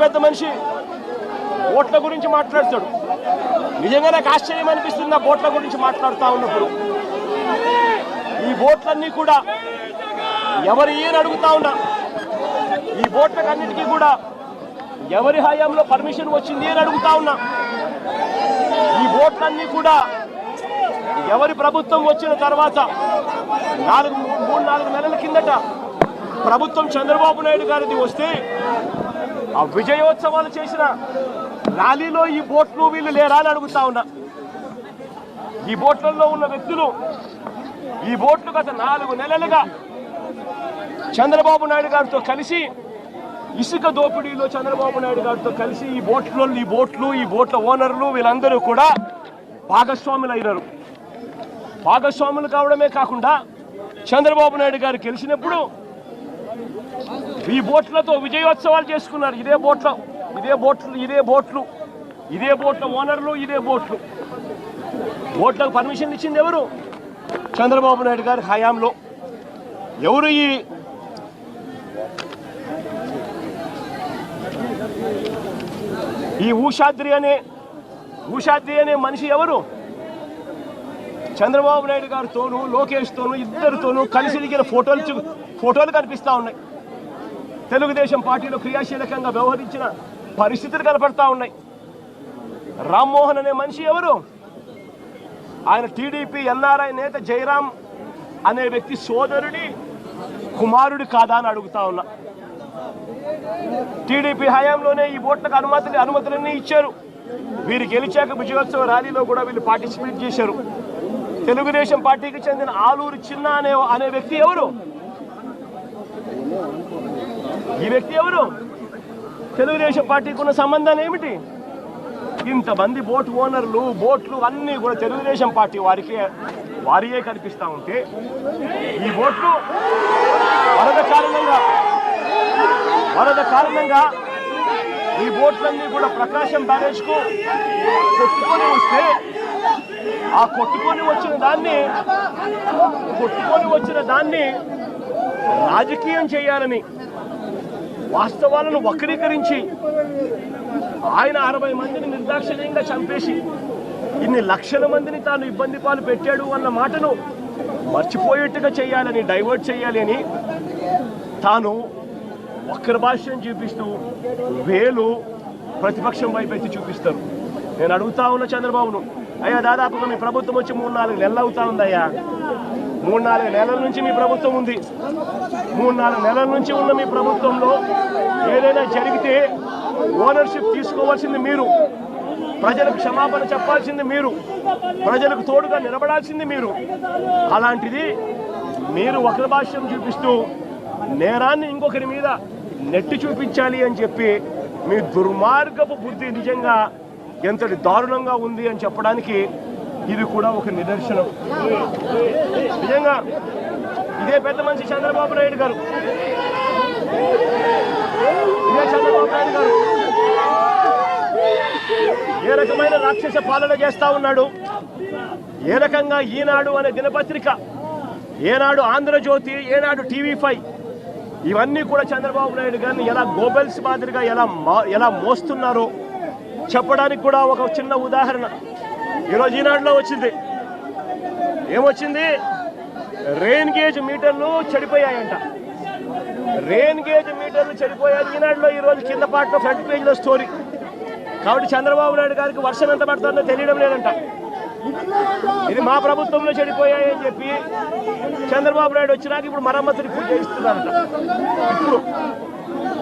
పెద్ద మనిషి ఓట్ల గురించి మాట్లాడతాడు. నిజంగా నాకు ఆశ్చర్యం అనిపిస్తుంది ఆ ఓట్ల గురించి మాట్లాడుతూ ఉన్నప్పుడు. ఈ ఓట్లన్నీ కూడా ఎవరు ఏని అడుగుతా ఉన్నా, ఈ ఓట్లకన్నిటికీ కూడా ఎవరి హయాంలో పర్మిషన్ వచ్చింది అని అడుగుతా ఉన్నా. ఈ ఓట్లన్నీ కూడా ఎవరి ప్రభుత్వం వచ్చిన తర్వాత 3-4 నెలల కిందట ప్రభుత్వం చంద్రబాబు నాయుడు గారిది వస్తే ఆ విజయోత్సవాలు చేసిన ర్యాలీలో ఈ బోట్లు వీళ్ళు లేరా అని అడుగుతా ఉన్నా. ఈ బోట్లలో ఉన్న వ్యక్తులు ఈ బోట్లు గత 4 నెలలుగా చంద్రబాబు నాయుడు గారితో కలిసి ఇసుక దోపిడీలో చంద్రబాబు నాయుడు గారితో కలిసి ఈ బోట్ల ఓనర్లు వీళ్ళందరూ కూడా భాగస్వాములు అయినారు. భాగస్వాములు కావడమే కాకుండా చంద్రబాబు నాయుడు గారు గెలిచినప్పుడు ఈ బోట్లతో విజయోత్సవాలు చేసుకున్నారు. ఇదే బోట్ల ఓనర్లు, ఇదే బోట్లకు పర్మిషన్ ఇచ్చింది ఎవరు? చంద్రబాబు నాయుడు గారి హయాంలో. ఎవరు ఈ ఊషాద్రి అనే మనిషి ఎవరు? చంద్రబాబు నాయుడు గారితోనూ లోకేష్తోనూ ఇద్దరితోనూ కలిసి దిగిన ఫోటోలు కనిపిస్తూ ఉన్నాయి. తెలుగుదేశం పార్టీలో క్రియాశీలకంగా వ్యవహరించిన పరిస్థితులు కనపడతా ఉన్నాయి. రామ్మోహన్ అనే మనిషి ఎవరు? ఆయన టీడీపీ ఎన్ఆర్ఐ నేత జయరాం అనే వ్యక్తి సోదరుడి కుమారుడు కాదా అని అడుగుతా ఉన్నా. టీడీపీ హయాంలోనే ఈ ఓట్లకు అనుమతులన్నీ ఇచ్చారు. వీరు గెలిచాక విజయోత్సవ ర్యాలీలో కూడా వీళ్ళు పార్టిసిపేట్ చేశారు. తెలుగుదేశం పార్టీకి చెందిన ఆలూరు చిన్న అనే వ్యక్తి ఎవరు? ఈ వ్యక్తి ఎవరు? తెలుగుదేశం పార్టీకి ఉన్న సంబంధాలు ఏమిటి? ఇంతమంది బోట్ ఓనర్లు, బోట్లు అన్నీ కూడా తెలుగుదేశం పార్టీ వారియే కనిపిస్తూ ఉంటే ఈ బోట్లు వరద కారణంగా ఈ బోట్లన్నీ కూడా ప్రకాశం బ్యారేజ్కు కొట్టుకొని వస్తే ఆ కొట్టుకొని వచ్చిన దాన్ని రాజకీయం చేయాలని వాస్తవాలను వక్రీకరించి ఆయన 60 మందిని నిర్దాక్షిణ్యంగా చంపేసి ఇన్ని లక్షల మందిని తాను ఇబ్బంది పాలు పెట్టాడు అన్న మాటను మర్చిపోయేట్టుగా చేయాలని, డైవర్ట్ చేయాలి అని తాను వక్ర భాష్యం చూపిస్తూ వేలు ప్రతిపక్షం వైపు ఎత్తి చూపిస్తారు. నేను అడుగుతా ఉన్న చంద్రబాబును, అయ్యా దాదాపుగా మీ ప్రభుత్వం వచ్చి 3-4 నెలలు అవుతా ఉందయ్యా. 3-4 నెలల నుంచి మీ ప్రభుత్వం ఉంది. 3-4 నెలల నుంచి ఉన్న మీ ప్రభుత్వంలో ఏదైనా జరిగితే ఓనర్షిప్ తీసుకోవాల్సింది మీరు, ప్రజలకు క్షమాపణ చెప్పాల్సింది మీరు, ప్రజలకు తోడుగా నిలబడాల్సింది మీరు. అలాంటిది మీరు వక్ర భాష్యం చూపిస్తూ నేరాన్ని ఇంకొకరి మీద నెట్టి చూపించాలి అని చెప్పి మీ దుర్మార్గపు బుద్ధి నిజంగా ఎంతటి దారుణంగా ఉంది అని చెప్పడానికి ఇది కూడా ఒక నిదర్శనం. నిజంగా ఇదే పెద్ద మనిషి చంద్రబాబు నాయుడు గారు ఏ రకమైన రాక్షస పాలన చేస్తా ఉన్నాడు, ఏ రకంగా ఈనాడు అనే దినపత్రిక, ఏనాడు ఆంధ్రజ్యోతి, ఏనాడు TV5 ఇవన్నీ కూడా చంద్రబాబు నాయుడు గారిని ఎలా గోబెల్స్ మాదిరిగా ఎలా మోస్తున్నారో చెప్పడానికి కూడా ఒక చిన్న ఉదాహరణ ఈరోజు ఈనాడులో వచ్చింది. ఏమొచ్చింది? రెయిన్ గేజ్ మీటర్లు చెడిపోయాయంట. రెయిన్ గేజ్ మీటర్లు చెడిపోయాయి ఈనాడులో ఈరోజు కింద పాటలో ఫ్రంట్ పేజీలో స్టోరీ. కాబట్టి చంద్రబాబు నాయుడు గారికి వర్షం ఎంత పడుతుందో తెలియడం లేదంట. ఇది మా ప్రభుత్వంలో చెడిపోయాయి అని చెప్పి చంద్రబాబు నాయుడు వచ్చినాక ఇప్పుడు మరమ్మతులు ఇప్పుడు చేయిస్తున్నారంట. ఇప్పుడు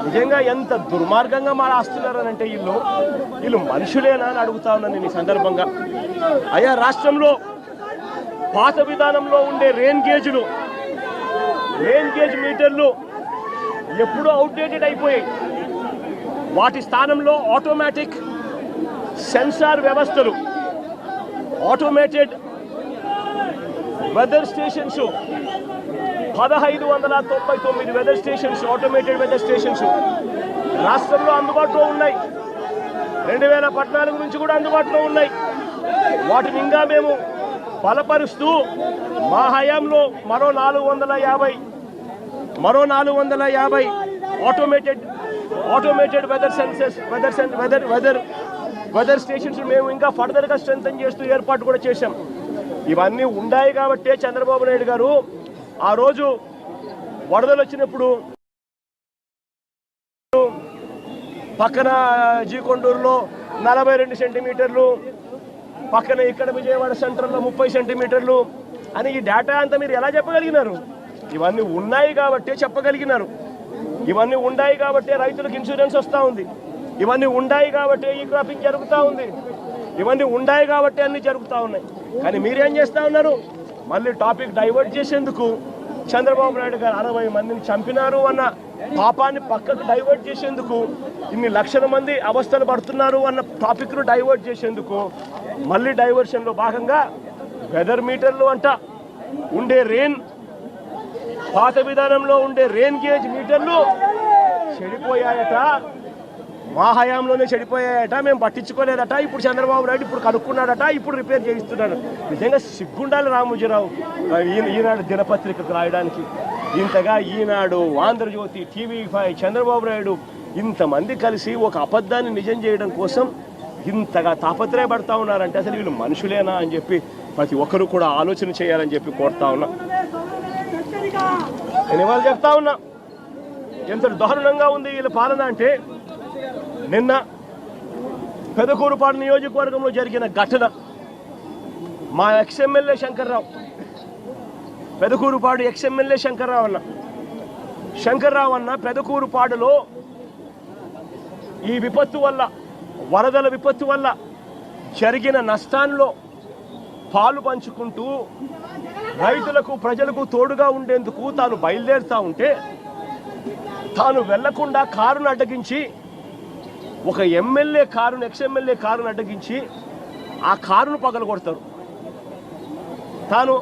నిజంగా ఎంత దుర్మార్గంగా మారాస్తున్నారనంటే వీళ్ళు మనుషులేనా అని అడుగుతా ఉన్నాను నేను ఈ సందర్భంగా. అయ్యా రాష్ట్రంలో పాత విధానంలో ఉండే రెయిన్ గేజ్ మీటర్లు ఎప్పుడూ అవుట్డేటెడ్ అయిపోయాయి. వాటి స్థానంలో ఆటోమేటిక్ సెన్సార్ వ్యవస్థలు, automated weather stations 1599 weather stations, automated weather stations రాష్ట్రంలో అందుబాటులో ఉన్నాయి. 2014 నుంచి కూడా అందుబాటులో ఉన్నాయి. వాటిని ఇంకా మేము బలపరుస్తూ మా హయాంలో మరో 450 ఆటోమేటెడ్ ఆటోమేటెడ్ వెదర్ స్టేషన్స్ మేము ఇంకా ఫర్దర్గా స్ట్రెంథన్ చేస్తూ ఏర్పాటు కూడా చేశాం. ఇవన్నీ ఉన్నాయి కాబట్టే చంద్రబాబు నాయుడు గారు ఆ రోజు వరదలు వచ్చినప్పుడు పక్కన జీకొండూరులో 42 సెంటీమీటర్లు, పక్కన ఇక్కడ విజయవాడ సెంటర్లో 30 సెంటీమీటర్లు అని ఈ డేటా అంతా మీరు ఎలా చెప్పగలిగినారు? ఇవన్నీ ఉన్నాయి కాబట్టి చెప్పగలిగినారు. ఇవన్నీ ఉన్నాయి కాబట్టి రైతులకు ఇన్సూరెన్స్ వస్తూ ఉంది. ఇవన్నీ ఉన్నాయి కాబట్టి ఈ క్రాపింగ్ జరుగుతూ ఉంది. ఇవన్నీ ఉన్నాయి కాబట్టి అన్నీ జరుగుతూ ఉన్నాయి. కానీ మీరేం చేస్తూ ఉన్నారు? మళ్ళీ టాపిక్ డైవర్ట్ చేసేందుకు చంద్రబాబు నాయుడు గారు 60 మందిని చంపినారు అన్న పాపాన్ని పక్కకు డైవర్ట్ చేసేందుకు, ఇన్ని లక్షల మంది అవస్థలు పడుతున్నారు అన్న టాపిక్ను డైవర్ట్ చేసేందుకు మళ్ళీ డైవర్షన్లో భాగంగా వెదర్ మీటర్లు అంట ఉండే రెయిన్, పాత విధానంలో ఉండే రెయిన్ గేజ్ మీటర్లు చెడిపోయాయట, మా హయాంలోనే చెడిపోయాయట, మేము పట్టించుకోలేదట. ఇప్పుడు చంద్రబాబు నాయుడు ఇప్పుడు కనుక్కున్నాడట, ఇప్పుడు రిపేర్ చేయిస్తున్నాడు. నిజంగా సిగ్గుండాలి రామోజీరావు ఈనాడు దినపత్రికకు రాయడానికి. ఇంతగా ఈనాడు, ఆంధ్రజ్యోతి, TV5, చంద్రబాబు నాయుడు ఇంతమంది కలిసి ఒక అబద్ధాన్ని నిజం చేయడం కోసం ఇంతగా తాపత్రయపడతా ఉన్నారంటే అసలు వీళ్ళు మనుషులేనా అని చెప్పి ప్రతి ఒక్కరూ కూడా ఆలోచన చేయాలని చెప్పి కోరుతా ఉన్నా. నేను ఇవాళ చెప్తా ఉన్నా ఎంత దారుణంగా ఉంది వీళ్ళ పాలన అంటే, నిన్న పెదకూరుపాడు నియోజకవర్గంలో జరిగిన ఘటన, మా ఎక్స్ఎమ్మెల్యే శంకర్రావు, పెదకూరుపాడు ఎక్స్ఎమ్మెల్యే శంకర్రావు అన్న పెదకూరుపాడులో ఈ విపత్తు వల్ల, వరదల విపత్తు వల్ల జరిగిన నష్టాల్లో పాలు పంచుకుంటూ రైతులకు, ప్రజలకు తోడుగా ఉండేందుకు తాను బయలుదేరుతూ ఉంటే తాను వెళ్లకుండా కారును అడ్డగించి, ఒక ఎమ్మెల్యే కారును, ఎక్స్ఎమ్మెల్యే కారును అడ్డగించి ఆ కారును పగలగొడతారు. తాను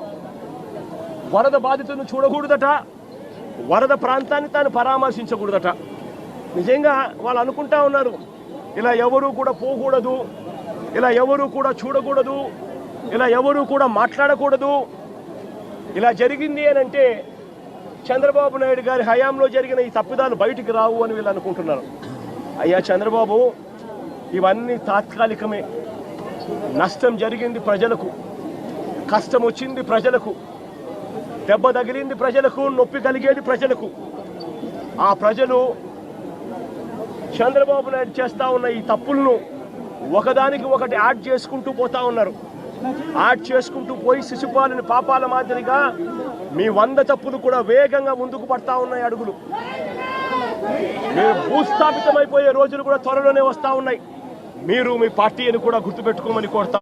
వరద బాధితులను చూడకూడదట, వరద ప్రాంతాన్ని తాను పరామర్శించకూడదట. నిజంగా వాళ్ళు అనుకుంటా ఉన్నారు ఇలా ఎవరూ కూడా పోకూడదు, ఇలా ఎవరూ కూడా చూడకూడదు, ఇలా ఎవరూ కూడా మాట్లాడకూడదు. ఇలా జరిగింది అని అంటే చంద్రబాబు నాయుడు గారి హయాంలో జరిగిన ఈ తప్పిదాలు బయటికి రావు అని వీళ్ళు అనుకుంటున్నారు. అయ్యా చంద్రబాబు, ఇవన్నీ తాత్కాలికమే. నష్టం జరిగింది ప్రజలకు, కష్టం వచ్చింది ప్రజలకు, దెబ్బ తగిలింది ప్రజలకు, నొప్పి కలిగేది ప్రజలకు. ఆ ప్రజలు చంద్రబాబు నాయుడు చేస్తూ ఉన్న ఈ తప్పులను ఒకదానికి ఒకటి యాడ్ చేసుకుంటూ పోతా ఉన్నారు. యాడ్ చేసుకుంటూ పోయి శిశుపాలని పాపాల మాదిరిగా మీ 100 తప్పులు కూడా వేగంగా ముందుకు పడతా ఉన్నాయి అడుగులు. మీరు భూస్థాపితమైపోయే రోజులు కూడా త్వరలోనే వస్తూ ఉన్నాయి. మీరు మీ పార్టీని కూడా గుర్తుపెట్టుకోమని కోరుతా.